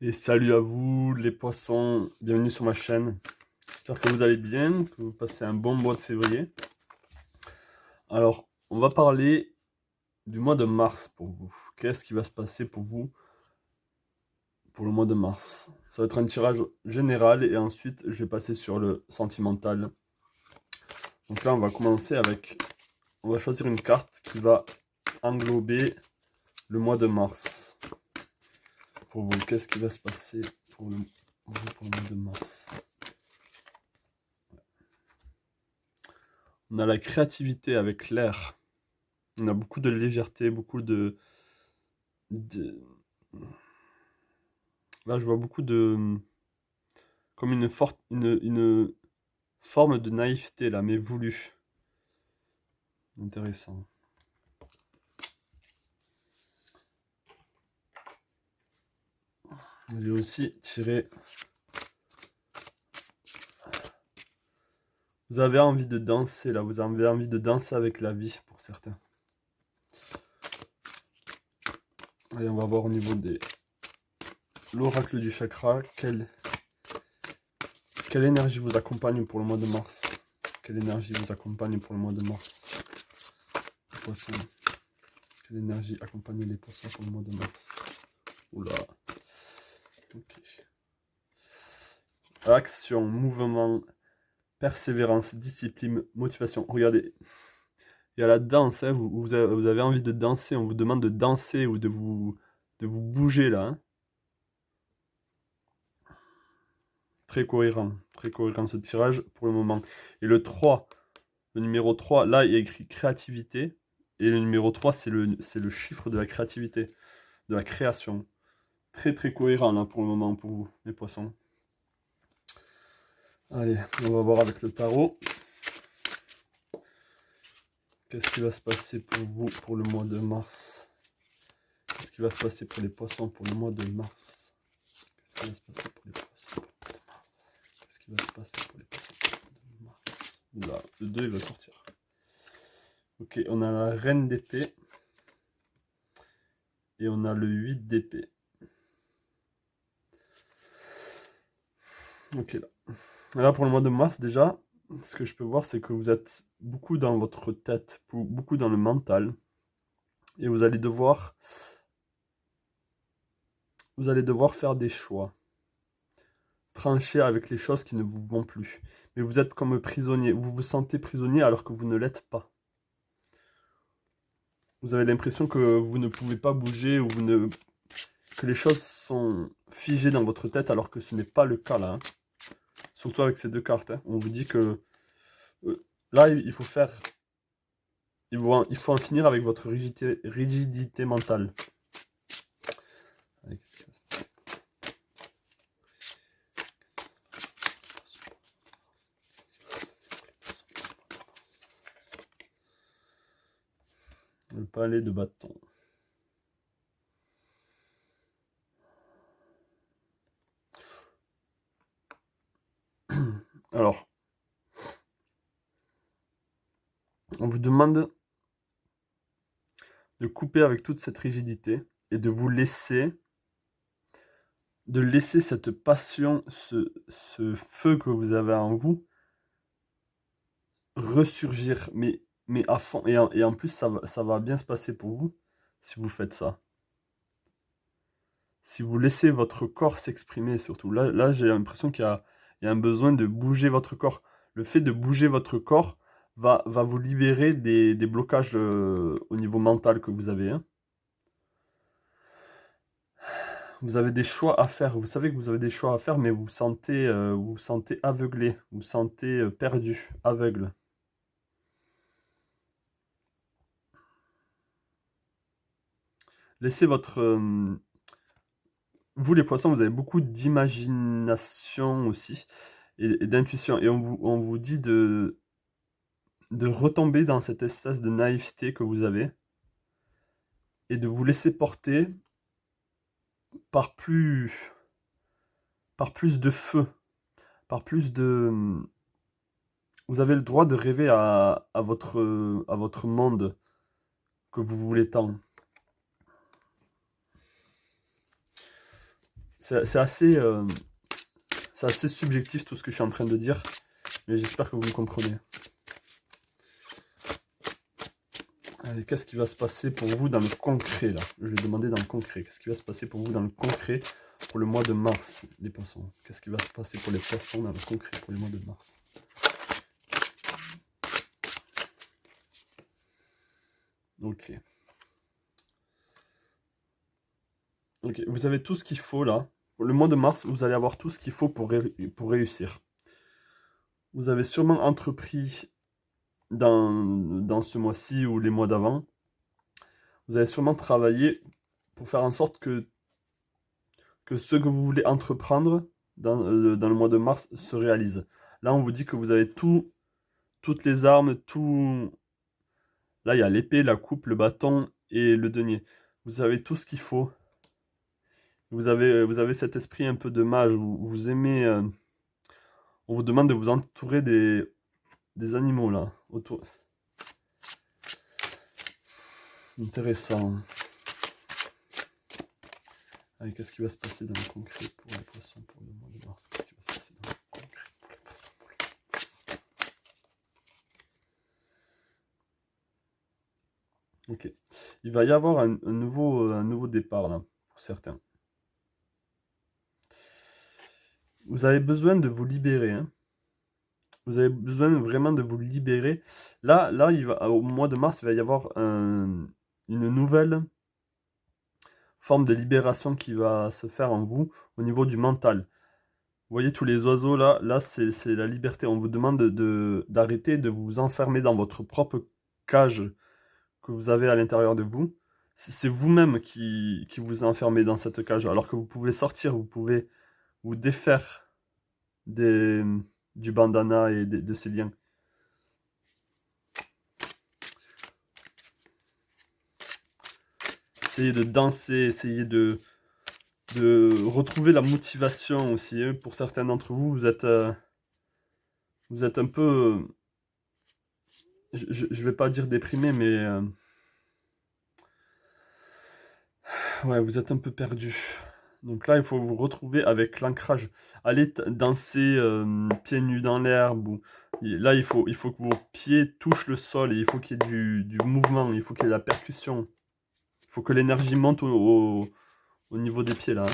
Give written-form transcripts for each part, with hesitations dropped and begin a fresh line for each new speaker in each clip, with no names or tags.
Et salut à vous les poissons, bienvenue sur ma chaîne. J'espère que vous allez bien, que vous passez un bon mois de février. Alors, on va parler du mois de mars pour vous. Qu'est-ce qui va se passer pour vous pour le mois de mars? Ça va être un tirage général et ensuite je vais passer sur le sentimental. Donc là, on va commencer avec... On va choisir une carte qui va englober le mois de mars. Pour vous, qu'est-ce qui va se passer pour le mois de mars? On a la créativité avec l'air. On a beaucoup de légèreté, beaucoup de... Là, je vois beaucoup de... Comme une forme de naïveté, là, mais voulue. Intéressant. J'ai aussi tiré... Vous avez envie de danser, là. Vous avez envie de danser avec la vie, pour certains. Allez, on va voir au niveau des... L'oracle du chakra. Quelle énergie vous accompagne pour le mois de mars? Quelle énergie vous accompagne pour le mois de mars? Les poissons. Quelle énergie accompagne les poissons pour le mois de mars? Oula. Ok. Action, mouvement, persévérance, discipline, motivation. Regardez, il y a la danse, hein, vous avez envie de danser, on vous demande de danser ou de vous bouger là. Hein. Très cohérent ce tirage pour le moment. Et le 3, le numéro 3, là il y a écrit créativité. Et le numéro 3, c'est le chiffre de la créativité, de la création. Très cohérent là pour le moment pour vous, les poissons. Allez, on va voir avec le tarot. Qu'est-ce qui va se passer pour vous pour le mois de mars? Qu'est-ce qui va se passer pour les poissons pour le mois de mars? Qu'est-ce qui va se passer pour les poissons? Qu'est-ce qui va se passer pour les poissons pour le mois de mars? Oula, le 2 il va sortir. Ok, on a la reine d'épée. Et on a le 8 d'épée. Ok, là. Là, pour le mois de mars, déjà, ce que je peux voir, c'est que vous êtes beaucoup dans votre tête, beaucoup dans le mental. Et vous allez devoir faire des choix. Trancher avec les choses qui ne vous vont plus. Mais vous êtes comme prisonnier. Vous vous sentez prisonnier alors que vous ne l'êtes pas. Vous avez l'impression que vous ne pouvez pas bouger ou que les choses sont figées dans votre tête alors que ce n'est pas le cas là. Hein. Surtout avec ces deux cartes. Hein. On vous dit que là, il faut en finir avec votre rigidité mentale. Le palais de bâton. Alors, on vous demande de couper avec toute cette rigidité et de vous laisser, cette passion, ce feu que vous avez en vous ressurgir, mais à fond. Et en plus, ça va bien se passer pour vous si vous faites ça. Si vous laissez votre corps s'exprimer, surtout. Là j'ai l'impression qu'il y a un besoin de bouger votre corps. Le fait de bouger votre corps va vous libérer des blocages au niveau mental que vous avez. Hein. Vous avez des choix à faire. Vous savez que vous avez des choix à faire, mais vous vous sentez aveuglé. Vous vous sentez perdu, aveugle. Laissez votre... vous les poissons, vous avez beaucoup d'imagination aussi et d'intuition. Et on vous dit de retomber dans cette espèce de naïveté que vous avez et de vous laisser porter par plus de feu, par plus de... Vous avez le droit de rêver à votre monde que vous voulez tant. c'est assez subjectif tout ce que je suis en train de dire, mais j'espère que vous me comprenez. Allez, qu'est-ce qui va se passer pour vous dans le concret là? Je vais demander dans le concret. Qu'est-ce qui va se passer pour vous dans le concret pour le mois de mars, les poissons? Qu'est-ce qui va se passer pour les poissons dans le concret pour le mois de mars? Ok. Ok, vous avez tout ce qu'il faut là. Pour le mois de mars, vous allez avoir tout ce qu'il faut pour réussir. Vous avez sûrement entrepris dans ce mois-ci ou les mois d'avant. Vous avez sûrement travaillé pour faire en sorte que ce que vous voulez entreprendre dans le mois de mars se réalise. Là, on vous dit que vous avez toutes les armes, tout. Là, il y a l'épée, la coupe, le bâton et le denier. Vous avez tout ce qu'il faut. Vous avez cet esprit un peu de mage. Vous aimez. On vous demande de vous entourer des animaux là. Autour. Intéressant. Allez, qu'est-ce qui va se passer dans le concret pour les poissons pour le mois de mars? Qu'est-ce qui va se passer dans le concret pour les poissons pour le mois de mars? Ok. Il va y avoir un nouveau départ là, pour certains. Vous avez besoin de vous libérer. Hein. Vous avez besoin vraiment de vous libérer. Là, au mois de mars, il va y avoir une nouvelle forme de libération qui va se faire en vous au niveau du mental. Vous voyez tous les oiseaux là c'est la liberté. On vous demande d'arrêter de vous enfermer dans votre propre cage que vous avez à l'intérieur de vous. C'est vous-même qui vous enfermez dans cette cage, alors que vous pouvez sortir, vous pouvez vous défaire des, du bandana et de ces liens. Essayez de danser, essayez de retrouver la motivation aussi. Hein. Pour certains d'entre vous, vous êtes un peu, je vais pas dire déprimé, mais ouais, vous êtes un peu perdu. Donc là, il faut vous retrouver avec l'ancrage. Allez danser pieds nus dans l'herbe. Là, il faut que vos pieds touchent le sol et il faut qu'il y ait du mouvement, il faut qu'il y ait de la percussion. Il faut que l'énergie monte au niveau des pieds là. Hein.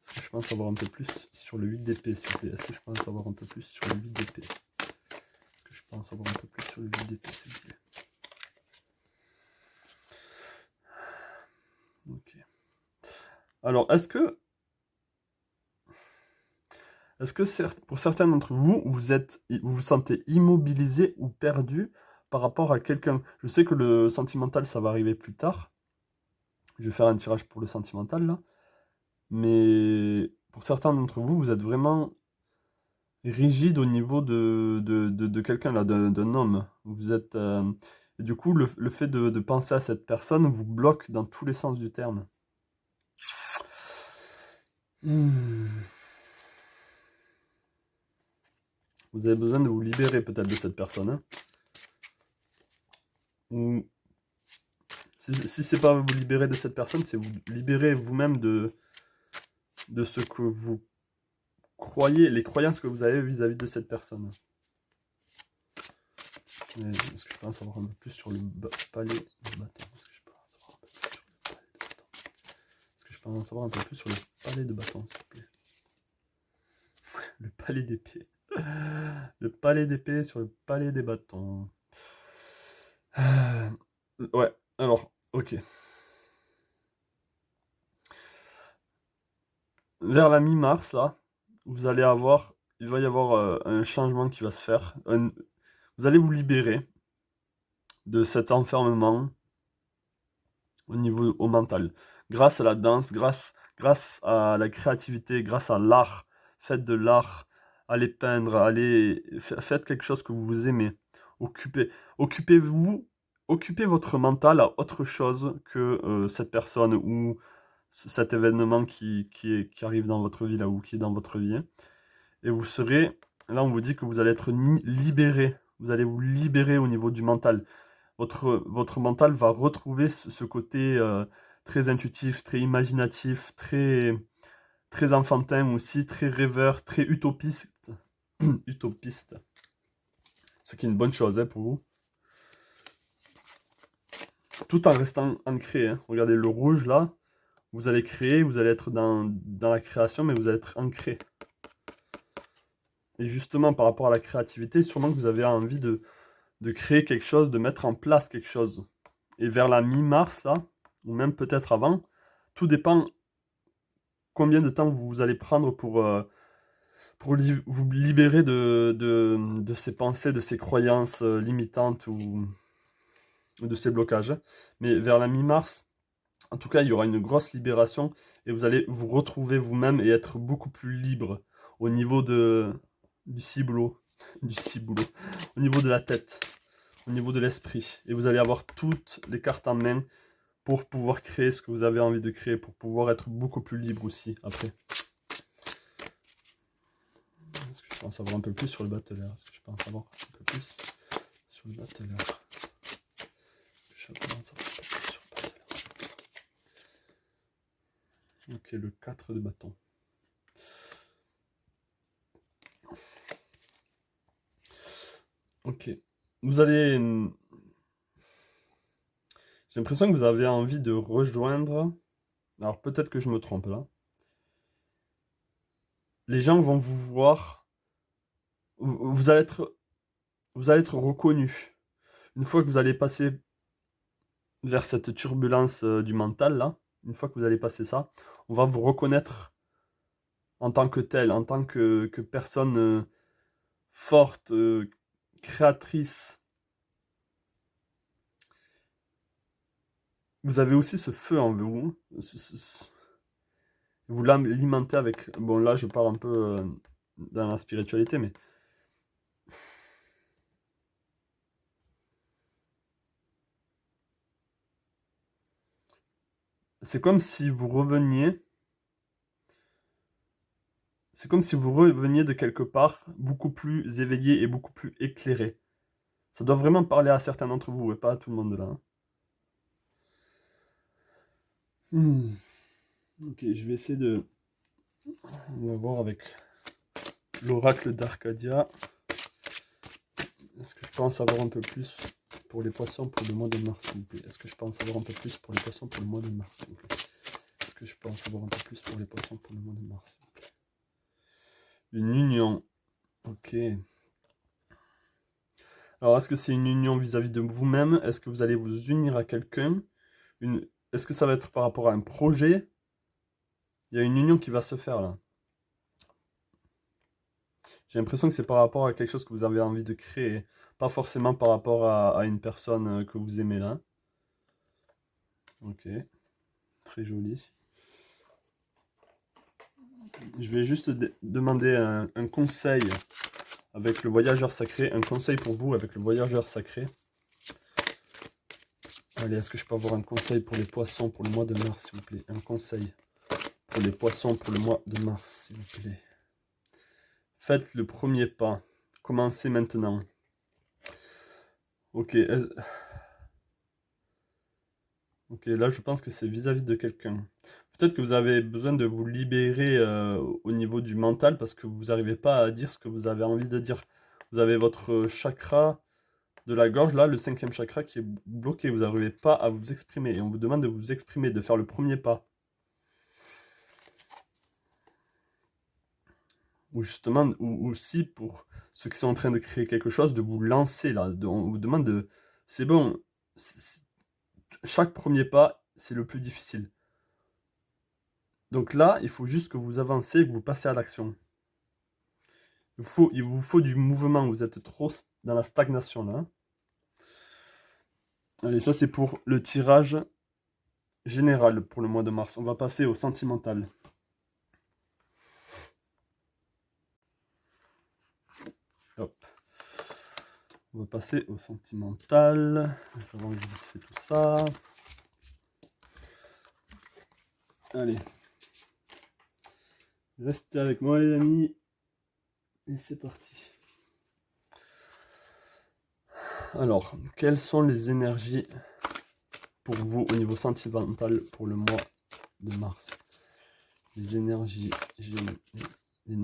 Est-ce que je peux en savoir un peu plus sur le 8 d'épée, s'il vous plaît? Est-ce que je peux en savoir un peu plus sur le 8 d'épée? Est-ce que je peux en savoir un peu plus sur le 8 d'épée, s'il vous plaît? Ok. Alors, est-ce que pour certains d'entre vous, vous sentez immobilisé ou perdu par rapport à quelqu'un? Je sais que le sentimental, ça va arriver plus tard. Je vais faire un tirage pour le sentimental, là. Mais pour certains d'entre vous, vous êtes vraiment rigide au niveau de quelqu'un, là, d'un homme. Vous êtes... et du coup, le fait de penser à cette personne vous bloque dans tous les sens du terme. Vous avez besoin de vous libérer peut-être de cette personne. Hein. Ou si c'est pas vous libérer de cette personne, c'est vous libérer vous-même de ce que vous croyez, les croyances que vous avez vis-à-vis de cette personne. Est-ce que je peux en savoir un peu plus sur le palais de bâton? Est-ce que je peux en savoir un peu plus sur le palais de bâton? Est-ce que je peux en savoir un peu plus sur le palais de bâton, s'il vous plaît? Le palais d'épée. Le palais d'épée sur le palais des bâtons. Ouais, alors, ok. Vers la mi-mars, là, il va y avoir un changement qui va se faire. Vous allez vous libérer de cet enfermement au mental. Grâce à la danse, grâce à la créativité, grâce à l'art. Faites de l'art, allez peindre, faites quelque chose que vous aimez. Occupez-vous, occupez votre mental à autre chose que cette personne ou cet événement qui arrive dans votre vie là ou qui est dans votre vie. Et vous serez, là on vous dit que vous allez être libéré. Vous allez vous libérer au niveau du mental. Votre mental va retrouver ce côté très intuitif, très imaginatif, très enfantin aussi, très rêveur, très utopiste. Utopiste. Ce qui est une bonne chose hein, pour vous. Tout en restant ancré. Hein. Regardez le rouge là. Vous allez créer, vous allez être dans la création, mais vous allez être ancré. Et justement, par rapport à la créativité, sûrement que vous avez envie de créer quelque chose, de mettre en place quelque chose. Et vers la mi-mars, là, ou même peut-être avant, tout dépend combien de temps vous allez prendre pour vous libérer de ces pensées, de ces croyances limitantes ou de ces blocages. Mais vers la mi-mars, en tout cas, il y aura une grosse libération et vous allez vous retrouver vous-même et être beaucoup plus libre au niveau du ciboulot, du ciboulot, au niveau de la tête, au niveau de l'esprit. Et vous allez avoir toutes les cartes en main pour pouvoir créer ce que vous avez envie de créer, pour pouvoir être beaucoup plus libre aussi après. Est-ce que je peux en savoir un peu plus sur le battleur? Est-ce que je peux en savoir un peu plus sur le battleur? Je peux en savoir un peu plus sur le battleur. Ok, le 4 de bâton. Ok. Vous allez... J'ai l'impression que vous avez envie de rejoindre... Alors peut-être que je me trompe là. Les gens vont vous voir... Vous allez être reconnu. Une fois que vous allez passer vers cette turbulence du mental là, une fois que vous allez passer ça, on va vous reconnaître en tant que tel, en tant que personne forte, créatrice. Vous avez aussi ce feu en vous. Vous l'alimentez avec... Bon là je pars un peu dans la spiritualité, mais... C'est comme si vous reveniez... C'est comme si vous reveniez de quelque part beaucoup plus éveillé et beaucoup plus éclairé. Ça doit vraiment parler à certains d'entre vous et pas à tout le monde là. Hein. Ok, je vais essayer de... On va voir avec l'oracle d'Arcadia. Est-ce que je peux en savoir un peu plus pour les poissons pour le mois de mars, s'il vous plaît? Est-ce que je peux en savoir un peu plus pour les poissons pour le mois de mars, s'il vous plaît? Est-ce que je peux en savoir un peu plus pour les poissons pour le mois de mars, s'il vous plaît? Une union. Ok. Alors, est-ce que c'est une union vis-à-vis de vous-même? Est-ce que vous allez vous unir à quelqu'un? Est-ce que ça va être par rapport à un projet? Il y a une union qui va se faire là. J'ai l'impression que c'est par rapport à quelque chose que vous avez envie de créer. Pas forcément par rapport à une personne que vous aimez là. Ok. Très joli. Je vais juste demander un conseil avec le voyageur sacré. Un conseil pour vous avec le voyageur sacré. Allez, est-ce que je peux avoir un conseil pour les poissons pour le mois de mars, s'il vous plaît? Un conseil pour les poissons pour le mois de mars, s'il vous plaît. Faites le premier pas. Commencez maintenant. Ok. Ok, là je pense que c'est vis-à-vis de quelqu'un. Peut-être que vous avez besoin de vous libérer au niveau du mental parce que vous n'arrivez pas à dire ce que vous avez envie de dire. Vous avez votre chakra de la gorge, là, le 5e chakra qui est bloqué. Vous n'arrivez pas à vous exprimer. Et on vous demande de vous exprimer, de faire le premier pas. Ou justement, ou aussi pour ceux qui sont en train de créer quelque chose, de vous lancer là. On vous demande de... C'est bon. Chaque premier pas, c'est le plus difficile. Donc là, il faut juste que vous avancez et que vous passez à l'action. Il vous faut du mouvement, vous êtes trop dans la stagnation là. Allez, ça c'est pour le tirage général pour le mois de mars. On va passer au sentimental. Hop. On va passer au sentimental. Je vais vite fait tout ça. Allez. Restez avec moi les amis. Et c'est parti. Alors, quelles sont les énergies pour vous au niveau sentimental pour le mois de mars. Les énergies, les énergies. Les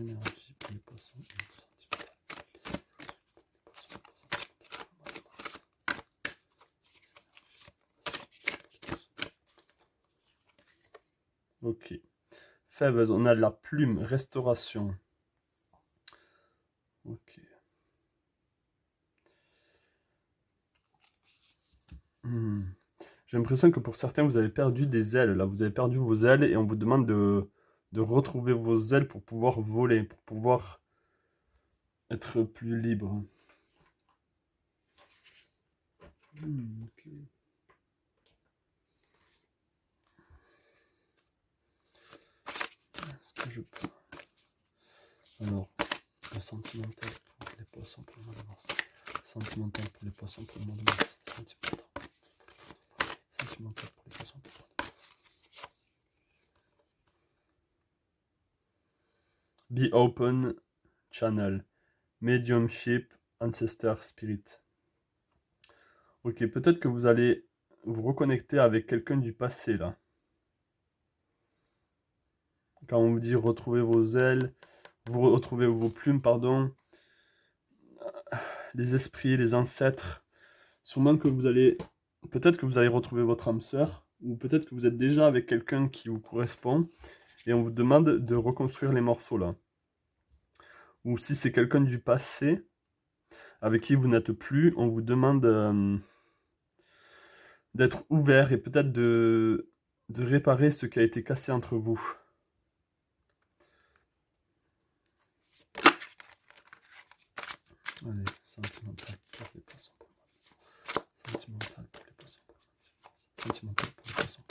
énergies pour les poissons. Ok. Faibles, on a la plume, restauration. Ok. J'ai l'impression que pour certains, vous avez perdu des ailes. Là, vous avez perdu vos ailes et on vous demande de retrouver vos ailes pour pouvoir voler, pour pouvoir être plus libre. Ok. Est-ce que je peux... Alors, le sentimental pour les poissons pour le mois de mars. Sentimental pour les poissons pour le mois de mars. Sentimental pour les poissons pour le mois de mars. Be open channel. Mediumship, ancestor spirit. Ok, peut-être que vous allez vous reconnecter avec quelqu'un du passé là. Quand on vous dit retrouver vos ailes, vous retrouvez vos plumes, pardon, les esprits, les ancêtres. Sûrement que vous allez, peut-être que vous allez retrouver votre âme sœur, ou peut-être que vous êtes déjà avec quelqu'un qui vous correspond, et on vous demande de reconstruire les morceaux là. Ou si c'est quelqu'un du passé, avec qui vous n'êtes plus, on vous demande d'être ouvert et peut-être de réparer ce qui a été cassé entre vous. Allez, sentimental pour les poissons. Sentimental pour les poissons. Sentimental pour les poissons.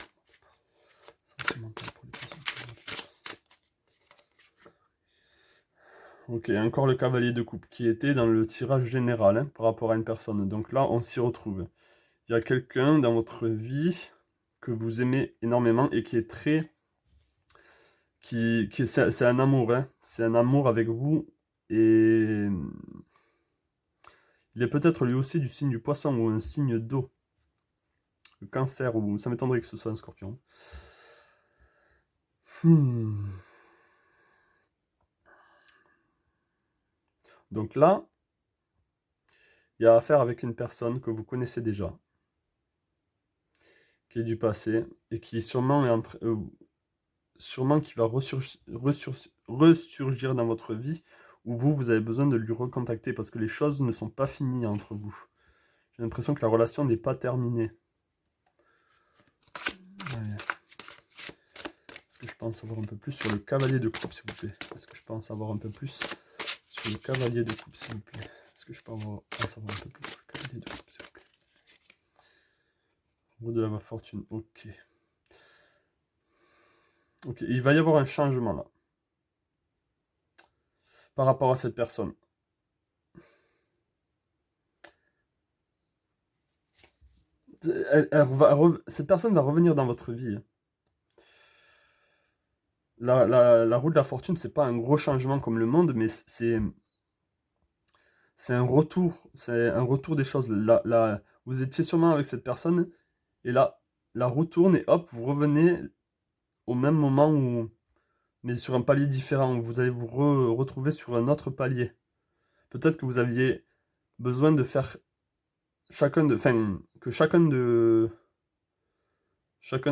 Sentimental pour les poissons. Ok, encore le cavalier de coupe qui était dans le tirage général par rapport à une personne. Donc là, on s'y retrouve. Il y a quelqu'un dans votre vie que vous aimez énormément et qui est très... c'est un amour, hein. C'est un amour avec vous. Et il est peut-être lui aussi du signe du poisson ou un signe d'eau. Le cancer, ou ça m'étonnerait que ce soit un scorpion. Donc là, il y a affaire avec une personne que vous connaissez déjà, qui est du passé, et qui sûrement sûrement qui va ressurgir dans votre vie, où vous avez besoin de lui recontacter, parce que les choses ne sont pas finies entre vous. J'ai l'impression que la relation n'est pas terminée. Allez. Est-ce que je peux en savoir un peu plus sur le cavalier de coupe, s'il vous plaît? Est-ce que je peux en savoir un peu plus sur le cavalier de coupe, s'il vous plaît? Est-ce que je peux en savoir un peu plus sur le cavalier de coupe, s'il vous plaît? Roue de la fortune, ok. Ok, il va y avoir un changement là. Par rapport à cette personne. Cette personne va revenir dans votre vie. La roue de la fortune, c'est pas un gros changement comme le monde, mais c'est un retour des choses. Vous étiez sûrement avec cette personne, et là, la roue tourne, et hop, vous revenez au même moment, mais sur un palier différent. Vous allez vous retrouver sur un autre palier. Peut-être que vous aviez besoin de faire que chacun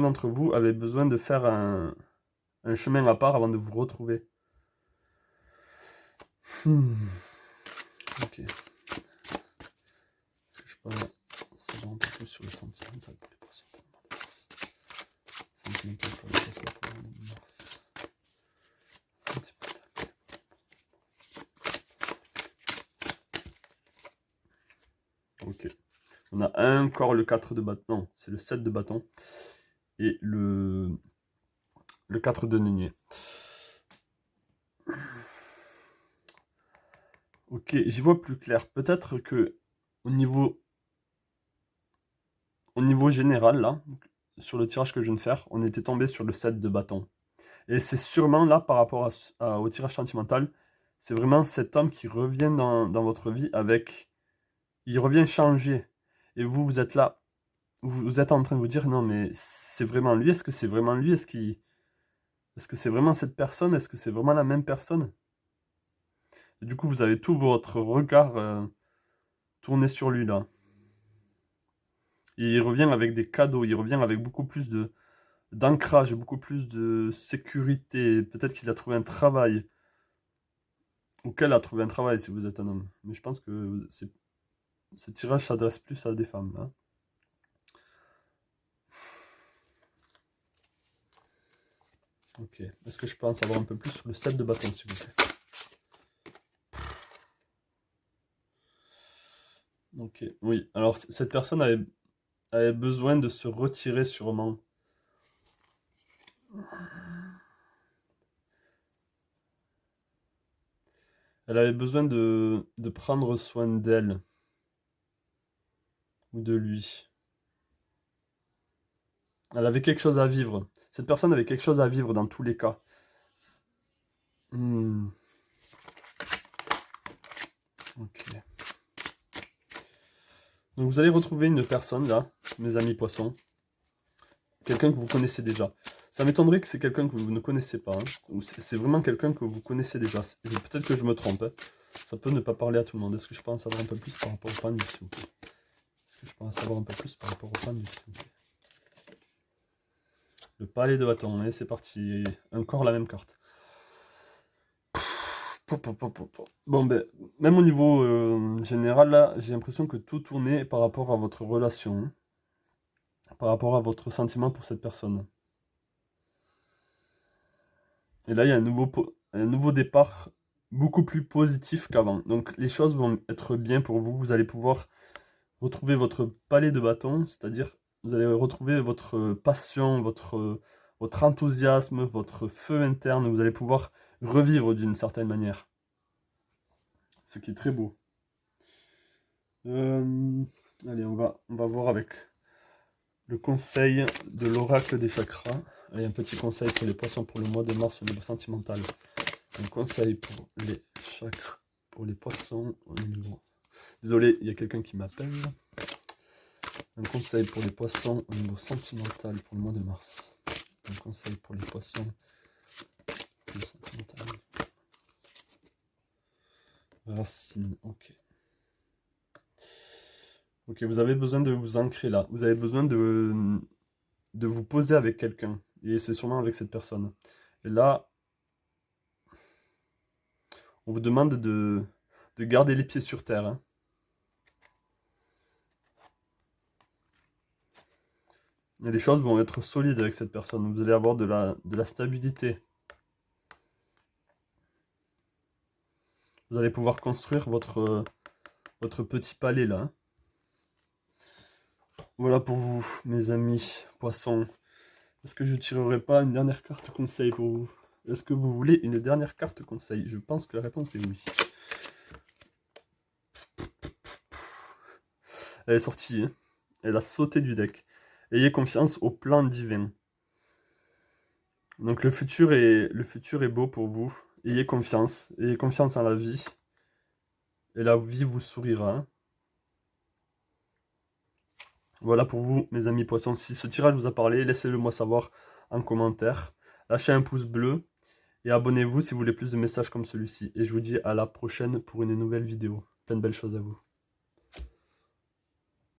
d'entre vous avait besoin de faire un chemin à part avant de vous retrouver. Ok. Est-ce que je peux savoir un peu plus sur le sentimental pour les poissons pour le mois de mars? Sentimental pour les poissons pour le mois de mars. Sentimental. Ok. On a encore le 4 de bâton. Non, c'est le 7 de bâton. Et le 4 de denier. Ok, j'y vois plus clair. Peut-être que au niveau général, là, sur le tirage que je viens de faire, on était tombé sur le 7 de bâton. Et c'est sûrement là, par rapport au tirage sentimental, c'est vraiment cet homme qui revient dans votre vie avec il revient changer. Et vous, vous êtes là, vous êtes en train de vous dire, non, mais c'est vraiment lui? Est-ce que c'est vraiment lui? Est-ce que c'est vraiment cette personne? Est-ce que c'est vraiment la même personne? Et du coup, vous avez tout votre regard tourné sur lui, là. Et il revient avec des cadeaux, il revient avec beaucoup plus d'ancrage, beaucoup plus de sécurité. Peut-être qu'il a trouvé un travail, ou qu'elle a trouvé un travail si vous êtes un homme. Mais je pense que ce tirage s'adresse plus à des femmes, là. Ok. Est-ce que je peux en savoir un peu plus sur le 7 de bâton, s'il vous plaît? Ok. Oui. Alors, cette personne avait besoin de se retirer sûrement. Elle avait besoin de prendre soin d'elle ou de lui. Elle avait quelque chose à vivre. Cette personne avait quelque chose à vivre dans tous les cas. Hmm, ok. Donc vous allez retrouver une personne là, mes amis poissons. Quelqu'un que vous connaissez déjà. Ça m'étonnerait que c'est quelqu'un que vous ne connaissez pas, hein. Ou c'est vraiment quelqu'un que vous connaissez déjà. Peut-être que je me trompe, hein. Ça peut ne pas parler à tout le monde. Est-ce que je peux en savoir un peu plus par rapport au panneau, s'il vous plaît? Est-ce que je peux en savoir un peu plus par rapport au panneau, s'il vous plaît? Le palais de bâton, et c'est parti. Encore la même carte. Bon, ben, même au niveau général, là, j'ai l'impression que tout tournait par rapport à votre relation, hein. Par rapport à votre sentiment pour cette personne. Et là, il y a un nouveau départ beaucoup plus positif qu'avant. Donc, les choses vont être bien pour vous. Vous allez pouvoir retrouver votre palais de bâton, c'est-à-dire vous allez retrouver votre passion, votre enthousiasme, votre feu interne. Vous allez pouvoir revivre d'une certaine manière. Ce qui est très beau. Euh, allez, on va voir avec le conseil de l'oracle des chakras. Allez, un petit conseil pour les poissons pour le mois de mars au niveau sentimental. Un conseil pour les chakras, pour les poissons au niveau... Désolé, il y a quelqu'un qui m'appelle. Un conseil pour les poissons au niveau sentimental pour le mois de mars. Un conseil pour les poissons au niveau sentimental. Racine, ok. Ok, vous avez besoin de vous ancrer là. Vous avez besoin de vous poser avec quelqu'un. Et c'est sûrement avec cette personne. Et là, on vous demande de garder les pieds sur terre, hein. Et les choses vont être solides avec cette personne. Vous allez avoir de la stabilité. Vous allez pouvoir construire votre petit palais là, hein. Voilà pour vous, mes amis poissons. Est-ce que je tirerai pas une dernière carte conseil pour vous? Est-ce que vous voulez une dernière carte conseil? Je pense que la réponse est oui. Elle est sortie, hein. Elle a sauté du deck. Ayez confiance au plan divin. Donc le futur est beau pour vous. Ayez confiance en la vie. Et la vie vous sourira, hein. Voilà pour vous, mes amis poissons. Si ce tirage vous a parlé, laissez-le moi savoir en commentaire. Lâchez un pouce bleu et abonnez-vous si vous voulez plus de messages comme celui-ci. Et je vous dis à la prochaine pour une nouvelle vidéo. Plein de belles choses à vous.